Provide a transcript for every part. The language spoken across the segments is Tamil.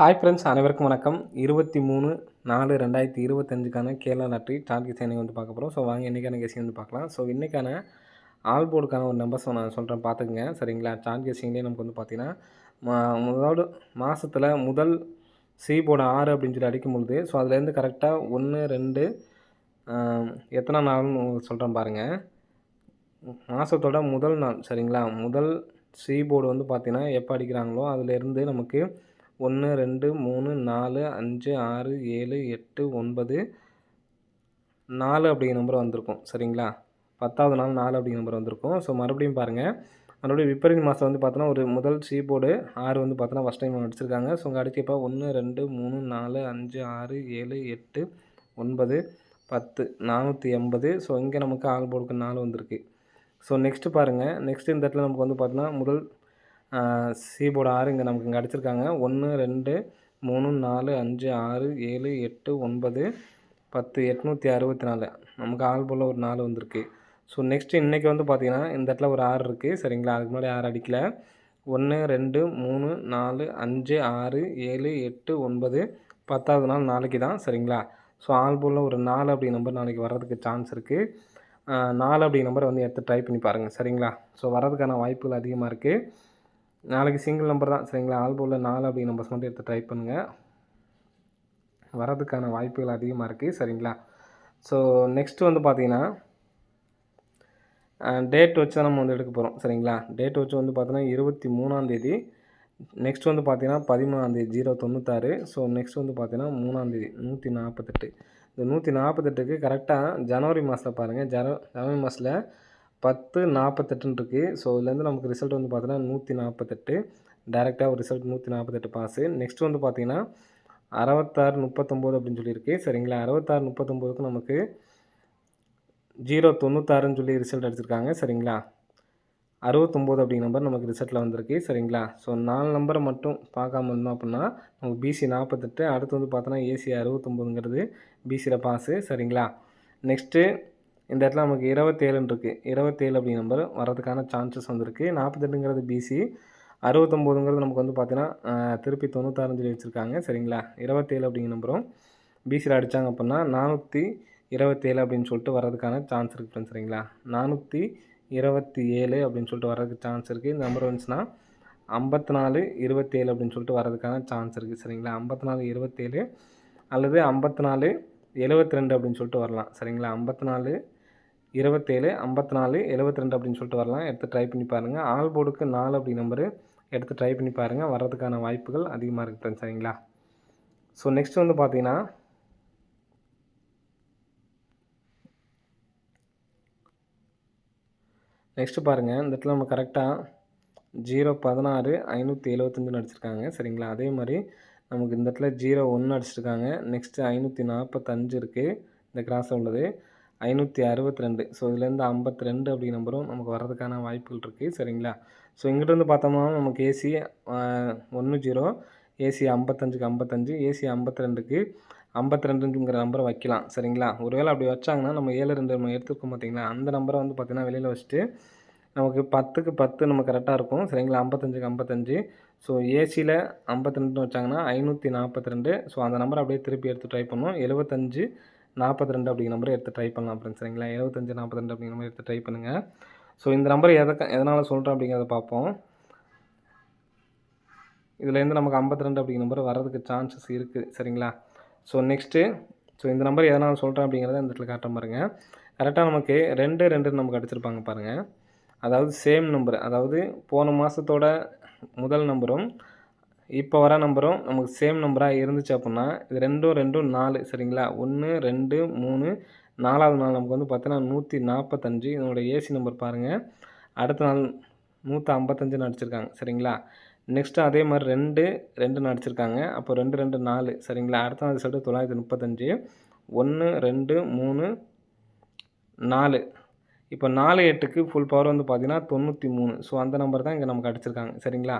ஹாய் ஃப்ரெண்ட்ஸ், அனைவருக்கும் வணக்கம். 23/4/2025க்கான கேரளா லாட்டரி டார்கெட் சேனை வந்து பார்க்க போகிறோம். ஸோ வாங்க இன்றைக்கான கெஸிங் வந்து பார்க்கலாம். ஸோ இன்றைக்கான ஆல் போர்டுக்கான ஒரு நம்பர்ஸ் நான் சொல்கிறேன் பார்த்துக்குங்க. சரிங்களா? டார்கெட் கெஸிங்லேயே நமக்கு வந்து பார்த்தீங்கன்னா முதல் மாதத்தில் முதல் சி போர்டு 6 அப்படின்னு சொல்லி அடிக்கும்பொழுது, ஸோ அதுலேருந்து கரெக்டாக 1, 2 எத்தனை நாள்னு உங்களுக்கு சொல்கிறேன் பாருங்கள். மாதத்தோட முதல் நாள் சரிங்களா? முதல் சி போர்டு வந்து பார்த்தீங்கன்னா எப்போ அடிக்கிறாங்களோ அதுலேருந்து நமக்கு 1, 2, 3, 4, 5, 6, 7, 8, 9, 4 அப்படிங்கிற நம்பர் வந்திருக்கும். சரிங்களா? 10வது நாள் 4 அப்படிங்கிற நம்பர் வந்திருக்கும். ஸோ மறுபடியும் பாருங்கள். மறுபடியும் விபரீத மாதம் வந்து பார்த்தோன்னா ஒரு முதல் சி போர்டு 6 வந்து பார்த்தோன்னா ஃபஸ்ட் டைம் அடிச்சிருக்காங்க. ஸோ இங்கே அடிக்கப்போ 1, 2, 3, 4, 5, 6, 7, 8, 9, 10, 480. ஸோ இங்கே நமக்கு ஆல் போர்டுக்கு 4 வந்திருக்கு. ஸோ நெக்ஸ்ட்டு பாருங்கள். நெக்ஸ்ட்டு இந்த இடத்துல நமக்கு வந்து பார்த்தோன்னா முதல் சி போர்டு 6 இங்கே நமக்கு இங்கே அடிச்சிருக்காங்க. 1, 2, 3, 4, 5, 6, 7, 8, 9, 10, 864. நமக்கு ஆல் போர்டில் ஒரு 4 வந்திருக்கு. ஸோ நெக்ஸ்ட்டு இன்றைக்கி வந்து பார்த்திங்கன்னா இந்த இடத்துல ஒரு 6 இருக்குது. சரிங்களா? அதுக்கு முன்னாடி 6 அடிக்கல. 1, 2, 3, 4, 5, 6, 7, 8, 9, 10வது நாள் நாளைக்கு தான். சரிங்களா? ஸோ ஆல் போர்டில் ஒரு 4 அப்படி நம்பர் நாளைக்கு வர்றதுக்கு சான்ஸ் இருக்குது. 4 அப்படி நம்பரை வந்து எடுத்து ட்ரை பண்ணி பாருங்கள். சரிங்களா? ஸோ வர்றதுக்கான வாய்ப்புகள் அதிகமாக இருக்குது. நாளைக்கு சிங்கிள் நம்பர் தான். சரிங்களா? ஆல் போர்டில் 4 அப்படி நம்பர்ஸ் மட்டும் எடுத்து ட்ரை பண்ணுங்கள். வரதுக்கான வாய்ப்புகள் அதிகமாக இருக்குது. சரிங்களா? ஸோ நெக்ஸ்ட்டு வந்து பார்த்தீங்கன்னா டேட் வச்சு தான் நம்ம வந்து எடுக்க போகிறோம். சரிங்களா? டேட் வச்சு வந்து பார்த்தோன்னா 23ஆந்தேதி. நெக்ஸ்ட் வந்து பார்த்தீங்கன்னா 13ஆந்தேதி 096. ஸோ நெக்ஸ்ட் வந்து பார்த்தீங்கன்னா 3ஆந்தேதி 148. இந்த 148க்கு கரெக்டாக ஜனவரி மாதத்தில் பாருங்கள். ஜனவரி மாதத்தில் 10:48 இருக்குது. ஸோ இதுலேருந்து நமக்கு ரிசல்ட் வந்து பார்த்தீங்கன்னா 148. டேரெக்டாக ஒரு ரிசல்ட் 148 பாஸு. நெக்ஸ்ட் வந்து பார்த்தீங்கன்னா 66:39 அப்படின்னு சொல்லியிருக்கு. சரிங்களா? 66:39க்கு நமக்கு 096ன்னு சொல்லி ரிசல்ட் அடிச்சிருக்காங்க. சரிங்களா? 69 அப்படிங்கிற நம்பர் நமக்கு ரிசல்ட்டில் வந்திருக்கு. சரிங்களா? ஸோ 4 நம்பரை மட்டும் பார்க்காம இருந்தோம் அப்படின்னா நமக்கு பிசி 48, அடுத்து வந்து பார்த்தோன்னா ஏசி 69ங்கிறது பிசியில் பாஸு. சரிங்களா? நெக்ஸ்ட்டு இந்த இடத்துல நமக்கு 27ன்னு இருக்குது. 27 அப்படிங்கிற நம்பர் வரதுக்கான சான்சஸ் வந்திருக்கு. 48ங்கிறது பிசி, 69ங்கிறது நமக்கு வந்து பார்த்தீங்கன்னா திருப்பி 96ன்னு சொல்லி வச்சுருக்காங்க. சரிங்களா? 27 அப்படிங்கிற நம்பரும் பிசியில் அடித்தாங்க அப்படின்னா 427 அப்படின்னு சொல்லிட்டு வர்றதுக்கான சான்ஸ் இருக்குது ஃப்ரெண்ட்ஸ். சரிங்களா? 427 அப்படின்னு சொல்லிட்டு வர்றதுக்கு சான்ஸ் இருக்குது. இந்த நம்பர் வந்துச்சுன்னா 5427 அப்படின்னு சொல்லிட்டு வர்றதுக்கான சான்ஸ் இருக்குது. சரிங்களா? 5427 அல்லது 5472 அப்படின்னு சொல்லிட்டு வரலாம். சரிங்களா? 5427, 5472 அப்படின்னு சொல்லிட்டு வரலாம். எடுத்து ட்ரை பண்ணி பாருங்கள். ஆல் போர்டுக்கு 4 அப்படி நம்பரு எடுத்து ட்ரை பண்ணி பாருங்கள். வர்றதுக்கான வாய்ப்புகள் அதிகமாக இருக்குது ஃப்ரெண்ட்ஸ். சரிங்களா? ஸோ நெக்ஸ்ட் வந்து பார்த்தீங்கன்னா நெக்ஸ்ட்டு பாருங்கள். இந்த இடத்துல நம்ம கரெக்டாக 016 575 அடிச்சிருக்காங்க. சரிங்களா? அதே மாதிரி நமக்கு இந்த இடத்துல 01 அடிச்சிருக்காங்க. நெக்ஸ்ட்டு 545 இருக்குது. இந்த கிராஸில் உள்ளது 562. ஸோ இதுலேருந்து 52 அப்படி நம்பரும் நமக்கு வர்றதுக்கான வாய்ப்புகள் இருக்குது. சரிங்களா? ஸோ இங்கிட்ட வந்து பார்த்தோம்னா நமக்கு ஏசி 10, ஏசி 55க்கு 55, ஏசி 52க்கு 52ங்கிற நம்பரை வைக்கலாம். சரிங்களா? ஒருவேளை அப்படி வச்சாங்கன்னா நம்ம 72 நம்ம எடுத்துருக்கோம் பார்த்தீங்களா, அந்த நம்பரை வந்து பார்த்தீங்கன்னா வெளியில் வச்சுட்டு நமக்கு 10க்கு 10 நம்ம கரெக்டாக இருக்கும். சரிங்களா? 55க்கு 55. ஸோ ஏசியில் 52 வச்சாங்கன்னா 542. ஸோ அந்த நம்பரை அப்படியே திருப்பி எடுத்து ட்ரை பண்ணணும். 75 42 அப்படிங்கிற நம்பரை எடுத்து ட்ரை பண்ணலாம் ஃப்ரெண்ட்ஸ். சரிங்களா? 75 42 அப்படிங்கிற நம்பரை எடுத்து ட்ரை பண்ணுங்கள். ஸோ இந்த நம்பர் எதனால் சொல்கிறேன் அப்படிங்கிறத பார்ப்போம். இதுலேருந்து நமக்கு 52 அப்படிங்கிற நம்பர் வர்றதுக்கு சான்சஸ் இருக்குது. சரிங்களா? ஸோ நெக்ஸ்ட்டு இந்த நம்பர் எதனால் சொல்கிறேன் அப்படிங்கிறத இந்த இடத்துல காட்டுறேன் பாருங்கள். கரெக்டாக நமக்கு 2 2 நமக்கு அடிச்சிருப்பாங்க பாருங்கள். அதாவது சேம் நம்பர், அதாவது போன மாதத்தோட முதல் நம்பரும் இப்போ வர நம்பரும் நமக்கு சேம் நம்பராக இருந்துச்சு அப்படின்னா இது 2 2 4. சரிங்களா? 1 2 3 4வது நாள் நமக்கு வந்து பார்த்தீங்கன்னா 145. இதனோட ஏசி நம்பர் பாருங்கள். அடுத்த நாள் 155ன்னு அடிச்சிருக்காங்க. சரிங்களா? நெக்ஸ்ட்டு அதே மாதிரி 2 2ன்னு அடிச்சிருக்காங்க. அப்போ 2 2 4. சரிங்களா? அடுத்த நாள் ரிசல்ட்டு 935. 1 2 3 4. இப்போ 4 8க்கு ஃபுல் பவர் வந்து பார்த்தீங்கன்னா 93. ஸோ அந்த நம்பர் தான் இங்கே நமக்கு அடிச்சிருக்காங்க. சரிங்களா?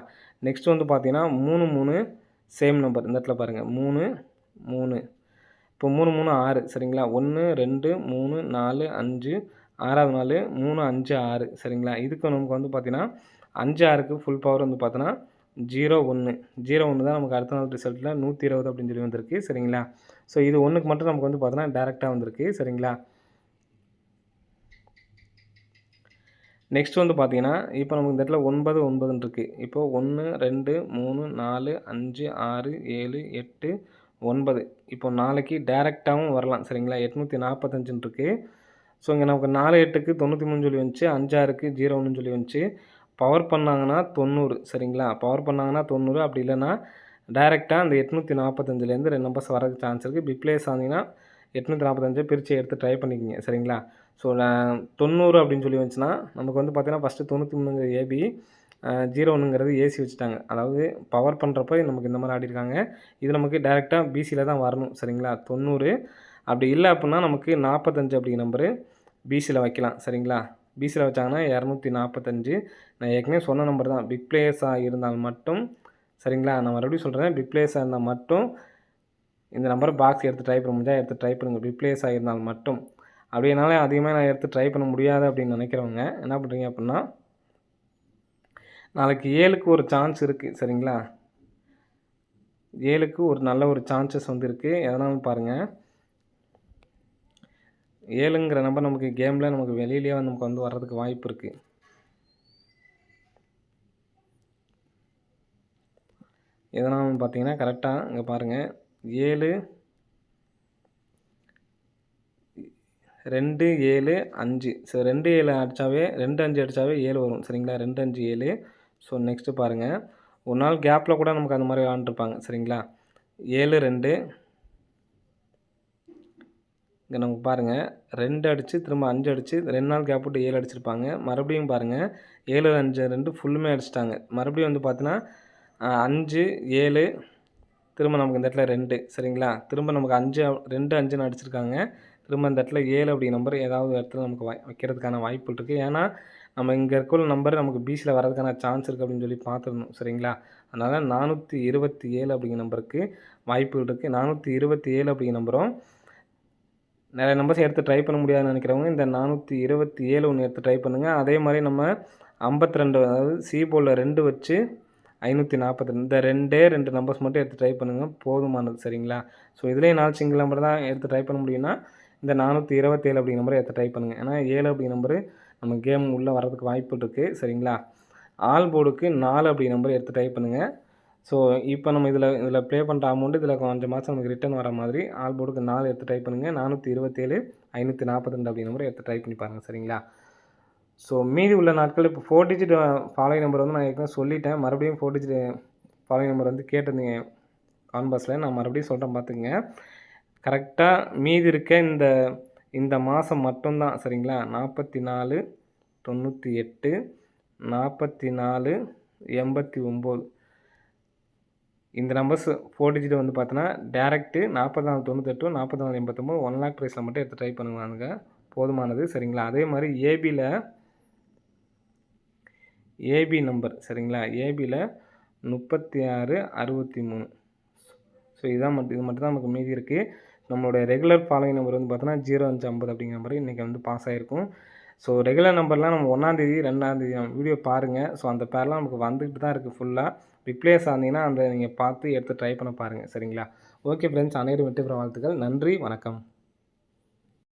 நெக்ஸ்ட் வந்து பார்த்தீங்கன்னா 3 3 சேம் நம்பர் இந்த இடத்துல பாருங்கள். 3 3. இப்போ 3 3 6. சரிங்களா? 1 2 3 4 5, 6வது நாள் 3 5 6. சரிங்களா? இதுக்கு நமக்கு வந்து பார்த்தீங்கன்னா 5 6க்கு ஃபுல் பவர் வந்து பார்த்தீங்கன்னா 01 01 தான் நமக்கு அடுத்த நாள் ரிசல்ட்டில் 120 அப்படின்னு சொல்லி வந்திருக்கு சரிங்களா. ஸோ இது 1க்கு மட்டும் நமக்கு வந்து பார்த்தோன்னா டேரெக்டாக வந்திருக்கு சரிங்களா. நெக்ஸ்ட் வந்து பார்த்தீங்கன்னா, இப்போ நமக்கு இந்த இடத்துல 9 9ன்னு இருக்குது. இப்போ 1 2 3 4 5 6 7 8 9 இப்போ நாளைக்கு டேரெக்டாகவும் வரலாம் சரிங்களா. 845ன்னு இருக்குது. ஸோ இங்கே நமக்கு 4 8க்கு 93 சொல்லி வந்துச்சு, 5 6க்கு 01ன்னு சொல்லி வந்துச்சு. பவர் பண்ணாங்கன்னா 90 சரிங்களா. பவர் பண்ணாங்கன்னா 90 அப்படி இல்லைன்னா டேரெக்டாக அந்த 845லேருந்து 2 நம்பர்ஸ் வரதுக்கு சான்ஸ் இருக்குது. பிப்ளேஸ் ஆனீங்கன்னா 845 பிரித்து எடுத்து ட்ரை பண்ணிக்கோங்க சரிங்களா. ஸோ 90 அப்படின்னு சொல்லி வந்துச்சுன்னா நமக்கு வந்து பார்த்தீங்கன்னா ஃபஸ்ட்டு 93 ஏபி 01ங்கிறது ஏசி வச்சுட்டாங்க. அதாவது பவர் பண்ணுறப்ப நமக்கு இந்த மாதிரி ஆடிருக்காங்க. இது நமக்கு டேரெக்டாக பிசியில் தான் வரணும் சரிங்களா. 90 அப்படி இல்லை அப்படின்னா நமக்கு 45 அப்படிங்கிற நம்பரு பிசியில் வைக்கலாம் சரிங்களா. பிசியில் வச்சாங்கன்னா 245 நான் ஏற்கனவே சொன்ன நம்பர் தான். பிக் பிளேயர்ஸாக இருந்தால் மட்டும் சரிங்களா. நான் மறுபடியும் சொல்கிறேன், பிக் பிளேயர்ஸாக இருந்தால் மட்டும் இந்த நம்பரை பாக்ஸ் எடுத்து ட்ரை பண்ண முடிஞ்சால் எடுத்து ட்ரை பண்ணுங்கள். பிக் பிளேயர்ஸாக இருந்தால் மட்டும். அப்படி என்னால் அதிகமாக நான் எடுத்து ட்ரை பண்ண முடியாது அப்படின்னு நினைக்கிறவங்க என்ன பண்ணுறீங்க அப்படின்னா, நாளைக்கு 7க்கு ஒரு சான்ஸ் இருக்குது சரிங்களா. 7க்கு ஒரு நல்ல ஒரு சான்சஸ் வந்து இருக்குது. எதனாலும் பாருங்கள், 7ங்கிற நம்பர் நமக்கு கேமில் நமக்கு வெளியிலேயே நமக்கு வந்து வர்றதுக்கு வாய்ப்பு இருக்குது. எதனாலும் பார்த்தீங்கன்னா கரெக்டாக இங்கே பாருங்கள், 7 2 7 5 ஸோ 2 7 அடித்தாவே 2 5 அடித்தாவே 7 வரும் சரிங்களா. 2 5 7. ஸோ நெக்ஸ்ட்டு பாருங்கள், ஒரு நாள் கேப்பில் கூட நமக்கு அந்த மாதிரி விளாண்டுருப்பாங்க சரிங்களா. 7 2 இங்கே நமக்கு பாருங்கள் 2 அடித்து திரும்ப 5 அடித்து 2 நாள் கேப் விட்டு 7 அடிச்சிருப்பாங்க. மறுபடியும் பாருங்கள் 7 5 2 ஃபுல்லுமே அடிச்சிட்டாங்க. மறுபடியும் வந்து பார்த்தீங்கன்னா 5 7 திரும்ப நமக்கு இந்த இடத்துல 2 சரிங்களா. திரும்ப நமக்கு 5 2 5ன்னு அடிச்சிருக்காங்க. திரும்ப இந்த இடத்துல 7 அப்படி நம்பர் ஏதாவது இடத்துல நமக்கு வைக்கிறதுக்கான வாய்ப்புகள் இருக்குது. ஏன்னா நம்ம இங்கே இருக்கிற நம்பர் நமக்கு பிசியில் வரதுக்கான சான்ஸ் இருக்குது அப்படின்னு சொல்லி பார்த்துருந்தோம் சரிங்களா. அதனால் 427 அப்படிங்கிற நம்பருக்கு வாய்ப்புகள் இருக்குது. 427 அப்படிங்கிற நம்பரும் நிறைய நம்பர்ஸ் எடுத்து ட்ரை பண்ண முடியாதுன்னு நினைக்கிறவங்க இந்த 427 ஒன்று எடுத்து ட்ரை பண்ணுங்கள். அதே மாதிரி நம்ம 52 அதாவது சி போர்டில் 2 வச்சு 542 இந்த 2 நம்பர்ஸ் மட்டும் எடுத்து ட்ரை பண்ணுங்கள், போதுமானது சரிங்களா. ஸோ இதுலேயே 4 சிங்கிள் நம்பர் தான் எடுத்து ட்ரை பண்ண முடியும்னா இந்த 427 அப்படிங்கிற நம்பரை எடுத்து ட்ரை பண்ணுங்கள். ஏன்னா 7 அப்படிங்கிற நம்பரு நம்ம கேம் உள்ளே வரதுக்கு வாய்ப்பு இருக்குது சரிங்களா. ஆல் போர்டுக்கு 4 அப்படிங்கிற நம்பரை எடுத்து ட்ரை பண்ணுங்கள். ஸோ இப்போ நம்ம இதில் ப்ளே பண்ணுற அமௌண்ட்டு இதில் கொஞ்சம் மாதம் நமக்கு ரிட்டர்ன் வர மாதிரி ஆல் போர்டுக்கு 4 எடுத்து ட்ரை பண்ணுங்கள். 427 542 அப்படிங்கிற நம்பரை எடுத்து ட்ரை பண்ணி பாருங்கள் சரிங்களா. ஸோ மீதி உள்ள நாட்கள் இப்போ 4 டிஜிட் ஃபாலோயிங் நம்பர் வந்து நான் ஏற்கனவே சொல்லிட்டேன். மறுபடியும் 4 டிஜிட் ஃபாலோயிங் நம்பர் வந்து கேட்டிருந்தீங்க கான்பாஸில், நான் மறுபடியும் சொல்கிறேன் பார்த்துக்குங்க. கரெக்டாக மீதி இருக்க இந்த மாதம் மட்டும்தான் சரிங்களா. 44 98 44 89 இந்த நம்பர்ஸ் 4 டிஜிட் வந்து பார்த்தோன்னா டேரெக்ட்டு 44 98 44 89 1 லேக் ப்ரைஸில் மட்டும் எடுத்து ட்ரை பண்ணுவாங்க, போதுமானது சரிங்களா. அதே மாதிரி ஏபி நம்பர் சரிங்களா. ஏபியில் 36 63 ஸோ இது மட்டும் தான் நமக்கு மீதி இருக்குது. நம்மளுடைய ரெகுலர் ஃபாலோயிங் நம்பர் வந்து பார்த்தோன்னா 0550 அப்படிங்கிற நம்பர் இன்றைக்கி வந்து பாஸ் ஆகிருக்கும். ஸோ ரெகுலர் நம்பர்லாம் நம்ம 1ஆந்தேதி 2ஆந்தேதி வீடியோ பாருங்கள். ஸோ அந்த பேர்லாம் நமக்கு வந்துக்கிட்டு தான் இருக்குது ஃபுல்லாக. ரிப்ளேஸ் ஆனீங்கன்னா அந்த நீங்கள் பார்த்து எடுத்து ட்ரை பண்ண பாருங்கள் சரிங்களா. ஓகே ஃப்ரெண்ட்ஸ், அனைவரும் வெற்றி பெற வாழ்த்துக்கள். நன்றி, வணக்கம்.